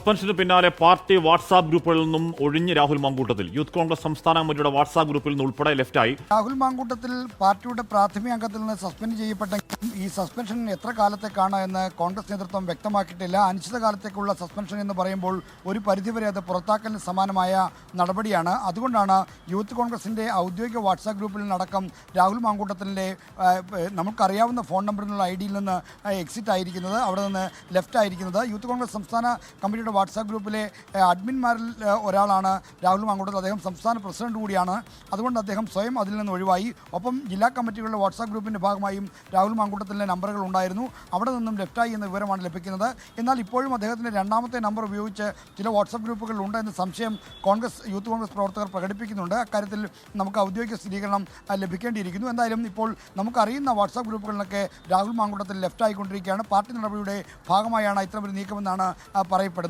സസ്പെൻഷന് പിന്നാലെ party WhatsApp ഗ്രൂപ്പുകളിൽ നിന്നും ഒഴിഞ്ഞ് രാഹുൽ മാങ്കൂട്ടത്തിൽ. യൂത്ത് കോൺഗ്രസ് സംസ്ഥാന കമ്മിറ്റിയുടെ വാട്സാപ്പ് ഗ്രൂപ്പിൽ നിന്ന് ഉൾപ്പെടെ ലെഫ്റ്റായി. രാഹുൽ മാങ്കൂട്ടത്തിൽ പാർട്ടിയുടെ പ്രാഥമിക അംഗത്തിൽ നിന്ന് സസ്പെൻഡ് ചെയ്യപ്പെട്ടെങ്കിലും ഈ സസ്പെൻഷൻ എത്ര കാലത്തേക്കാണ് എന്ന് കോൺഗ്രസ് നേതൃത്വം വ്യക്തമാക്കിയിട്ടില്ല. അനിശ്ചിതകാലത്തേക്കുള്ള സസ്പെൻഷൻ എന്ന് പറയുമ്പോൾ ഒരു പരിധിവരെ അത് പുറത്താക്കലിന് സമാനമായ നടപടിയാണ്. അതുകൊണ്ടാണ് യൂത്ത് കോൺഗ്രസിൻ്റെ ഔദ്യോഗിക വാട്സാപ്പ് ഗ്രൂപ്പിൽ നിന്നടക്കം രാഹുൽ മാങ്കൂട്ടത്തിൻ്റെ നമുക്കറിയാവുന്ന ഫോൺ നമ്പറിൽ നിന്നുള്ള ID-യിൽ നിന്ന് എക്സിറ്റ് ആയിരിക്കുന്നത്, അവിടെ നിന്ന് ലെഫ്റ്റ് ആയിരിക്കുന്നത്. യൂത്ത് കോൺഗ്രസ് സംസ്ഥാന കമ്മിറ്റിയുടെ വാട്സാപ്പ് ഗ്രൂപ്പിലെ അഡ്മിന്മാരിൽ ഒരാളാണ് രാഹുൽ മാങ്കൂട്ടത്തിൽ. അദ്ദേഹം സംസ്ഥാന പ്രസിഡന്റ് കൂടിയാണ്. അതുകൊണ്ട് അദ്ദേഹം സ്വയം അതിൽ നിന്ന് ഒഴിവായി. ഒപ്പം ജില്ലാ കമ്മിറ്റികളുടെ വാട്സാപ്പ് ഗ്രൂപ്പിൻ്റെ ഭാഗമായും രാഹുൽ മാങ്കൂട്ടത്തിൻ്റെ നമ്പറുകൾ ഉണ്ടായിരുന്നു. അവിടെ നിന്നും ലെഫ്റ്റായി എന്ന വിവരമാണ് ലഭിക്കുന്നത്. എന്നാൽ ഇപ്പോഴും അദ്ദേഹത്തിൻ്റെ രണ്ടാമത്തെ നമ്പർ ഉപയോഗിച്ച് ചില വാട്സാപ്പ് ഗ്രൂപ്പുകളിൽ ഉണ്ട് എന്ന സംശയം യൂത്ത് കോൺഗ്രസ് പ്രവർത്തകർ പ്രകടിപ്പിക്കുന്നുണ്ട്. അക്കാര്യത്തിൽ നമുക്ക് ഔദ്യോഗിക സ്ഥിരീകരണം ലഭിക്കേണ്ടിയിരിക്കുന്നു. എന്തായാലും ഇപ്പോൾ നമുക്കറിയുന്ന വാട്സാപ്പ് ഗ്രൂപ്പുകളിലൊക്കെ രാഹുൽ മാങ്കൂട്ടത്തിൽ ലെഫ്റ്റ് ആയിക്കൊണ്ടിരിക്കുകയാണ്. പാർട്ടി നടപടിയുടെ ഭാഗമായാണ് ഇത്തരമൊരു നീക്കമെന്നാണ് പറയപ്പെടുന്നത്.